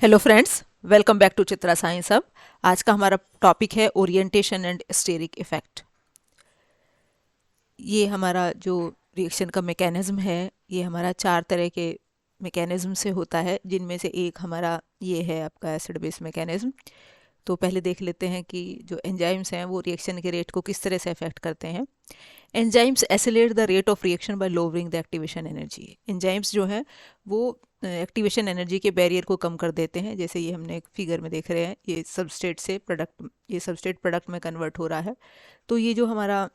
Hello friends, welcome back to Chitra science hub. आज का हमारा टॉपिक है ओरिएंटेशन एंड स्टेरिक इफेक्ट। ये हमारा जो रिएक्शन का मैकेनिज्म है, ये हमारा चार तरह के मैकेनिज्म से होता है, जिनमें से एक हमारा ये है आपका एसिड बेस मैकेनिज्म। तो पहले देख लेते हैं कि जो एंजाइम्स हैं वो रिएक्शन के रेट को किस तरह से अफेक्ट करते हैं। Enzymes oscillate the rate of reaction by lowering the activation energy. Enzymes जो हैं वो एक्टिवेशन एनर्जी के बैरियर को कम कर देते हैं। जैसे ये हमने एक फिगर में देख रहे हैं, ये सबस्ट्रेट से प्रोडक्ट, ये सबस्ट्रेट प्रोडक्ट में कन्वर्ट हो रहा है। तो ये जो हमारा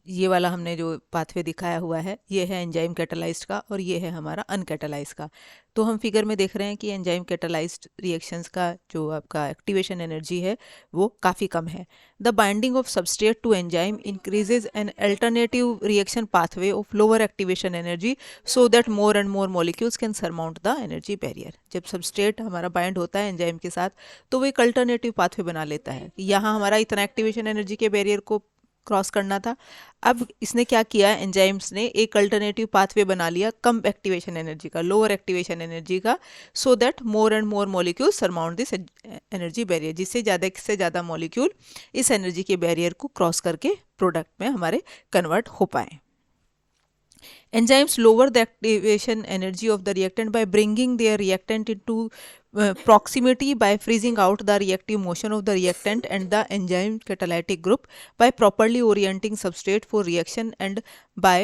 ये वाला हमने जो पाथवे दिखाया हुआ है, ये है एंजाइम कैटालाइज्ड का और ये है हमारा अनकैटालाइज्ड का। तो हम फिगर में देख रहे हैं कि एंजाइम कैटालाइज्ड रिएक्शंस का जो आपका एक्टिवेशन एनर्जी है वो काफ़ी कम है। The binding of substrate to enzyme increases an alternative reaction pathway of lower activation energy so that more and more molecules can surmount the energy barrier. जब substrate हमारा बाइंड होता है एंजाइम के साथ, तो वो एक अल्टरनेटिव पाथवे बना लेता है। यहाँ हमारा इतना एक्टिवेशन एनर्जी के बैरियर को क्रॉस करना था। अब इसने क्या किया, एंजाइम्स ने एक अल्टरनेटिव पाथवे बना लिया कम एक्टिवेशन एनर्जी का, लोअर एक्टिवेशन एनर्जी का, सो that more and more molecule surmount this energy barrier, जिससे ज़्यादा से ज़्यादा मॉलिक्यूल इस एनर्जी के बैरियर को क्रॉस करके प्रोडक्ट में हमारे कन्वर्ट हो पाए। Enzymes lower the activation energy of the reactant by bringing their reactant into proximity by freezing out the reactive motion of the reactant and the enzyme catalytic group by properly orienting substrate for reaction and by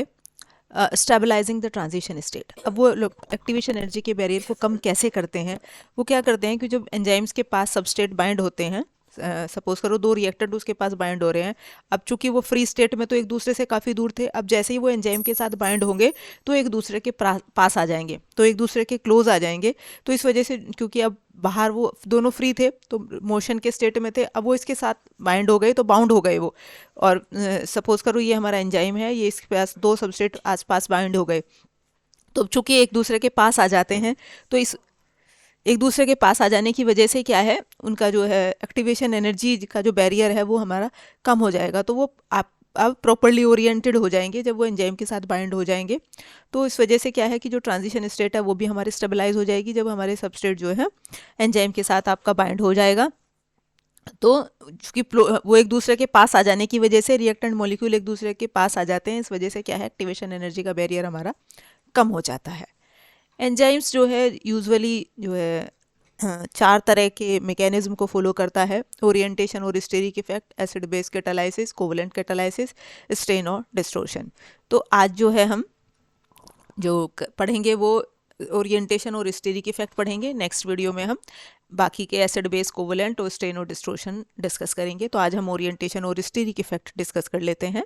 stabilising the transition state. अब वो लोग activation energy के barrier को कम कैसे करते हैं, वो क्या करते हैं कि जब एंजाइम्स के पास सबस्ट्रेट बाइंड होते हैं, सपोज करो दो रिएक्टेंट उसके पास बाइंड हो रहे हैं। अब चूंकि वो फ्री स्टेट में तो एक दूसरे से काफ़ी दूर थे, अब जैसे ही वो एंजाइम के साथ बाइंड होंगे तो एक दूसरे के पास आ जाएंगे, तो एक दूसरे के क्लोज आ जाएंगे। तो इस वजह से, क्योंकि अब बाहर वो दोनों फ्री थे तो मोशन के स्टेट में थे, अब वो इसके साथ बाइंड हो गए तो बाउंड हो गए वो। और सपोज करो ये हमारा एंजाइम है, ये इसके पास दो सबस्ट्रेट आसपास बाइंड हो गए, तो चूंकि एक दूसरे के पास आ जाते हैं, तो इस एक दूसरे के पास आ जाने की वजह से क्या है, उनका जो है एक्टिवेशन एनर्जी का जो बैरियर है वो हमारा कम हो जाएगा। तो वो आप अब प्रॉपरली ओरिएंटेड हो जाएंगे जब वो एंजाइम के साथ बाइंड हो जाएंगे। तो इस वजह से क्या है कि जो ट्रांजिशन स्टेट है वो भी हमारी स्टेबलाइज हो जाएगी जब हमारे सबस्ट्रेट जो है एंजाइम के साथ आपका बाइंड हो जाएगा। तो चूंकि वो एक दूसरे के पास आ जाने की वजह से रिएक्टेंट मॉलिक्यूल एक दूसरे के पास आ जाते हैं, इस वजह से क्या है, एक्टिवेशन एनर्जी का बैरियर हमारा कम हो जाता है। एंजाइम्स जो है यूजुअली जो है चार तरह के मैकेनिज्म को फॉलो करता है: ओरिएंटेशन और steric effect, acid base catalysis, covalent catalysis, strain और डिस्टोर्शन। तो आज जो है हम जो पढ़ेंगे वो ओरिएंटेशन और स्टेरिक इफेक्ट पढ़ेंगे। नेक्स्ट वीडियो में हम बाकी के एसिड बेस, कोवलेंट और स्ट्रेन और डिस्टोर्शन डिस्कस करेंगे। तो आज हम ओरिएंटेशन और स्टेरिक इफेक्ट डिस्कस कर लेते हैं।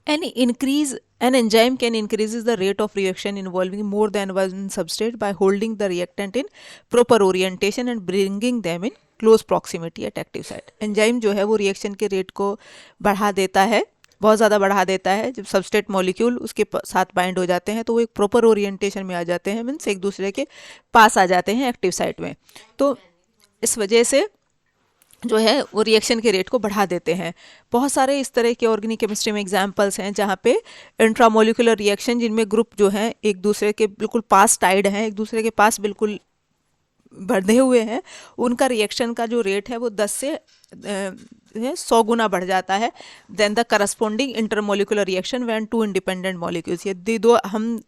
An enzyme can increases the rate of reaction involving more than one substrate by holding the reactant in proper orientation and bringing them in close proximity at active site. Enzyme जो है वो reaction के rate को बढ़ा देता है, बहुत ज़्यादा बढ़ा देता है। जब सबस्ट्रेट मॉलिक्यूल उसके साथ बाइंड हो जाते हैं तो वो एक प्रॉपर ओरिएंटेशन में आ जाते हैं, मीन्स एक दूसरे के पास आ जाते हैं एक्टिव साइट में। तो इस वजह से जो है वो रिएक्शन के रेट को बढ़ा देते हैं। बहुत सारे इस तरह के ऑर्गेनिक केमिस्ट्री में एग्जांपल्स हैं जहाँ पे इंट्रामोलिकुलर रिएक्शन, जिनमें ग्रुप जो हैं एक दूसरे के बिल्कुल पास टाइड हैं, एक दूसरे के पास बिल्कुल बढ़े हुए हैं, उनका रिएक्शन का जो रेट है वो 10 से 100 गुना बढ़ जाता है। Then the corresponding intermolecular reaction when two independent molecules, ये दो हम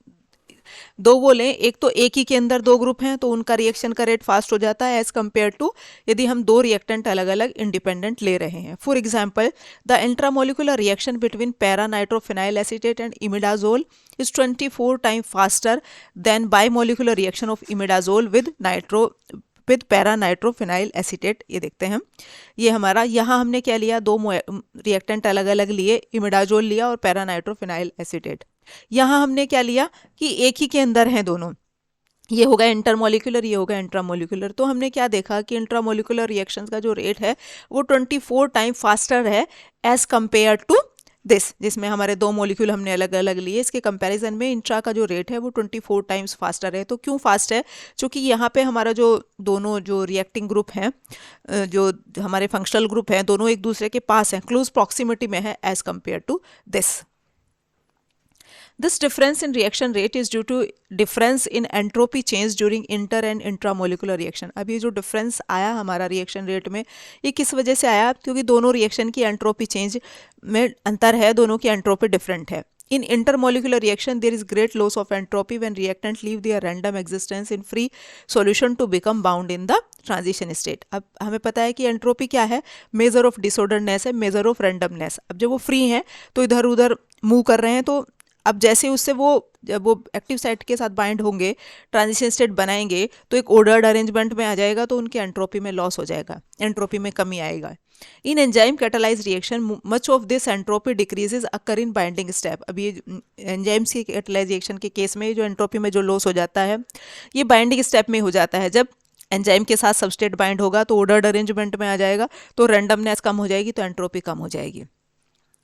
दो बोलें, एक तो एक ही के अंदर दो ग्रुप हैं तो उनका रिएक्शन का रेट फास्ट हो जाता है एज कम्पेयर टू यदि हम दो रिएक्टेंट अलग अलग इंडिपेंडेंट ले रहे हैं। For example, the intramolecular reaction between para nitrophenyl acetate and imidazole is 24 times faster than bimolecular reaction of imidazole with para nitrophenyl acetate. ये देखते हैं हम, ये हमारा यहाँ हमने क्या लिया, दो रिएक्टेंट अलग अलग लिए, इमिडाजोल लिया और पैरा नाइट्रोफिनाइल एसीटेट। यहाँ हमने क्या लिया कि एक ही के अंदर हैं दोनों, ये होगा इंटरमोलिकुलर, ये होगा इंट्रामोलिकुलर। तो हमने क्या देखा कि इंट्रामोलिकुलर रिएक्शंस का जो रेट है वो 24 टाइम फास्टर है एज कम्पेयर टू दिस, जिसमें हमारे दो मॉलिक्यूल हमने अलग अलग लिए। इसके कंपैरिजन में इंट्रा का जो रेट है वो 24 टाइम्स फास्टर है। तो क्यों फास्ट है, क्योंकि यहाँ पे हमारा जो दोनों जो रिएक्टिंग ग्रुप हैं, जो हमारे फंक्शनल ग्रुप हैं, दोनों एक दूसरे के पास हैं, क्लोज प्रॉक्सिमिटी में है as compare to this. This difference in reaction rate is due to difference in entropy change during inter and intramolecular reaction. अब ये जो difference आया हमारा reaction rate में, ये किस वजह से आया? क्योंकि दोनों reaction की entropy change में अंतर है, दोनों की entropy different है. In intermolecular reaction, there is great loss of entropy when reactant leave their random existence in free solution to become bound in the transition state. अब हमें पता है कि entropy क्या है? Measure of disorderedness है, measure of randomness. अब जब वो free हैं तो इधर उधर move कर रहे हैं, तो अब जैसे उससे वो जब वो एक्टिव साइट के साथ बाइंड होंगे, ट्रांजिशन स्टेट बनाएंगे, तो एक ऑर्डर्ड अरेंजमेंट में आ जाएगा, तो उनके एंट्रोपी में लॉस हो जाएगा, एंट्रोपी में कमी आएगा. In enzyme catalyse reaction much of this entropy decreases occur in binding step. अब ये एंजाइम्स की कैटालाइज रिएक्शन के केस में जो एंट्रोपी में जो लॉस हो जाता है, ये बाइंडिंग स्टेप में हो जाता है. जब एंजाइम के साथ सबस्टेट बाइंड होगा तो ऑर्डर्ड अरेंजमेंट में आ जाएगा, तो रैंडमनेस कम हो जाएगी, तो एंट्रोपी कम हो जाएगी.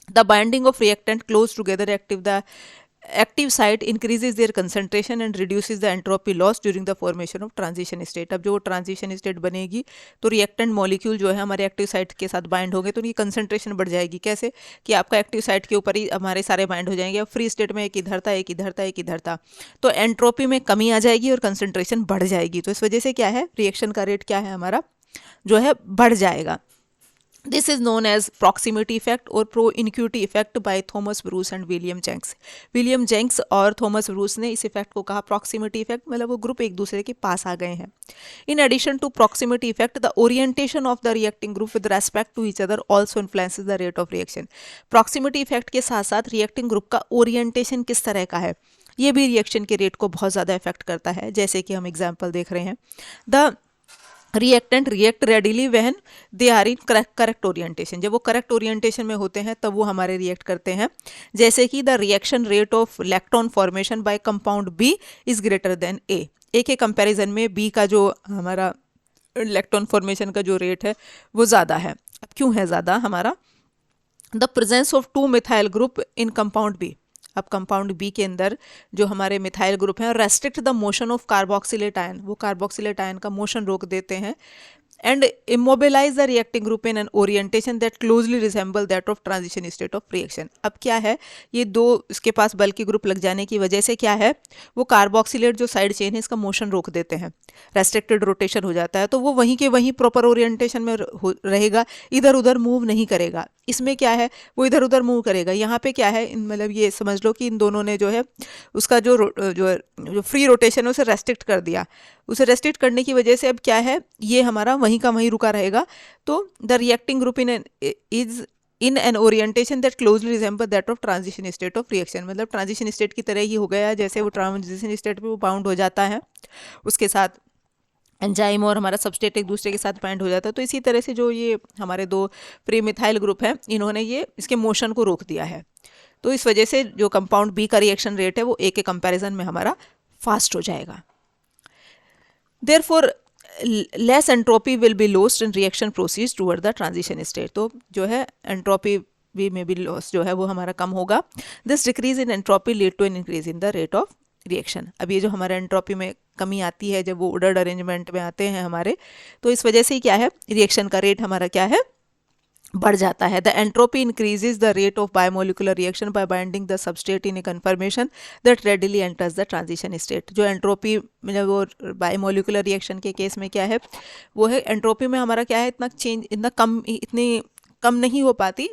The binding of reactant close together active site increases their concentration and reduces the entropy loss during the formation of transition state. अब जो transition state बनेगी तो reactant molecule जो है हमारे एक्टिव साइट के साथ बाइंड होंगे, तो उनकी कंसंट्रेशन बढ़ जाएगी. कैसे? कि आपका एक्टिव साइट के ऊपर ही हमारे सारे बाइंड हो जाएंगे. अब फ्री स्टेट में एक इधर था, एक इधर था, एक इधर था, तो एंट्रोपी में कमी आ जाएगी और कंसंट्रेशन बढ़ जाएगी. तो इस वजह से क्या है, रिएक्शन का रेट क्या है हमारा, जो है बढ़ जाएगा. This is known as proximity effect और pro-inquity effect by Thomas Bruce and William Jenks. William Jenks और Thomas Bruce ने इस इफेक्ट को कहा proximity effect, मतलब वो ग्रुप एक दूसरे के पास आ गए हैं. In addition to proximity effect, the orientation of the reacting group with respect to each other also influences the rate of reaction. Proximity effect के साथ साथ reacting group का orientation किस तरह का है, ये भी रिएक्शन के रेट को बहुत ज़्यादा इफेक्ट करता है. जैसे कि हम एग्जाम्पल देख रहे हैं, the reactant react readily when they are in correct orientation. जब वो करेक्ट ओरिएंटेशन में होते हैं तब वो हमारे रिएक्ट करते हैं. जैसे कि the reaction rate of electron formation by compound b is greater than a. A के कंपैरिजन में बी का जो हमारा इलेक्ट्रॉन फॉर्मेशन का जो रेट है वो ज़्यादा है. अब क्यों है ज़्यादा हमारा? The presence of 2 methyl group in compound B. अब कंपाउंड बी के अंदर जो हमारे मिथाइल ग्रुप हैं, restrict the motion of carboxylate ion, वो कार्बोक्सिलेट आयन का मोशन रोक देते हैं. And immobilise the reacting group in an orientation that closely resemble that of transition state of reaction. अब क्या है, ये दो इसके पास बल की ग्रुप लग जाने की वजह से क्या है, वो कार्बोक्सिलेट जो साइड चेन है इसका मोशन रोक देते हैं, रेस्ट्रिक्टेड रोटेशन हो जाता है, तो वो वहीं के वहीं प्रॉपर ओरिएंटेशन में रहेगा, इधर उधर मूव नहीं करेगा. इसमें क्या है, वो इधर उधर मूव करेगा. यहाँ पे क्या है, मतलब ये समझ लो कि इन दोनों ने जो है उसका जो फ्री रोटेशन है उसे रेस्ट्रिक्ट कर दिया. उसे रेस्ट्रिक्ट करने की वजह से अब क्या है, ये हमारा वहीं का वहीं रुका रहेगा. तो the reacting group is in an orientation that closely resemble that of transition state of reaction. मतलब ट्रांजिशन स्टेट की तरह ही हो गया, जैसे वो ट्रांजिशन स्टेट पे वो बाउंड हो जाता है, उसके साथ एंजाइम और हमारा सबस्टेट एक दूसरे के साथ बाइंड हो जाता है. तो इसी तरह से जो ये हमारे 2 प्री मिथाइल ग्रुप हैं, इन्होंने ये इसके मोशन को रोक दिया है. तो इस वजह से जो कंपाउंड बी का रिएक्शन रेट है वो ए के कंपैरिजन में हमारा फास्ट हो जाएगा. Therefore less entropy will be lost in reaction proceeds toward the transition state. तो जो है एंट्रोपी भी में भी लॉस जो है वो हमारा कम होगा. This decrease in entropy lead to an increase in the rate of reaction. अब ये जो हमारे एंट्रोपी में कमी आती है जब वो ऑर्डर्ड अरेंजमेंट में आते हैं हमारे, तो इस वजह से ही क्या है, रिएक्शन का रेट हमारा क्या है, बढ़ जाता है. The entropy increases the rate of bimolecular reaction by binding the substrate in a conformation that readily enters the transition state. जो एंट्रोपी मतलब वो बायोमोलिकुलर रिएक्शन के केस में क्या है, वो है एंट्रोपी में हमारा क्या है, इतनी कम नहीं हो पाती,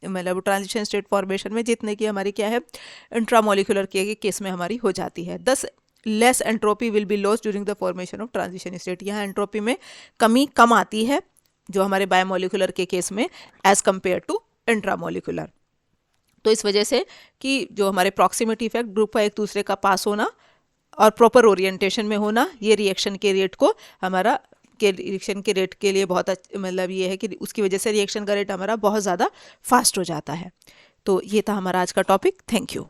मतलब ट्रांजिशन स्टेट फॉर्मेशन में, जितने की हमारी क्या है इंट्रामोलिकुलर के केस में हमारी हो जाती है. दस less entropy will be lost during the formation of transition state. यहाँ एंट्रोपी में कमी कम आती है जो हमारे बायोमोलिकुलर के केस में एज कंपेयर टू इंट्रामोलिकुलर. तो इस वजह से कि जो हमारे प्रॉक्सिमिटी इफेक्ट, ग्रुप का एक दूसरे का पास होना और प्रॉपर ओरिएंटेशन में होना, ये रिएक्शन के रेट को हमारा के रिएक्शन के रेट के लिए बहुत मतलब ये है कि उसकी वजह से रिएक्शन का रेट हमारा बहुत ज़्यादा फास्ट हो जाता है. तो ये था हमारा आज का टॉपिक. Thank you.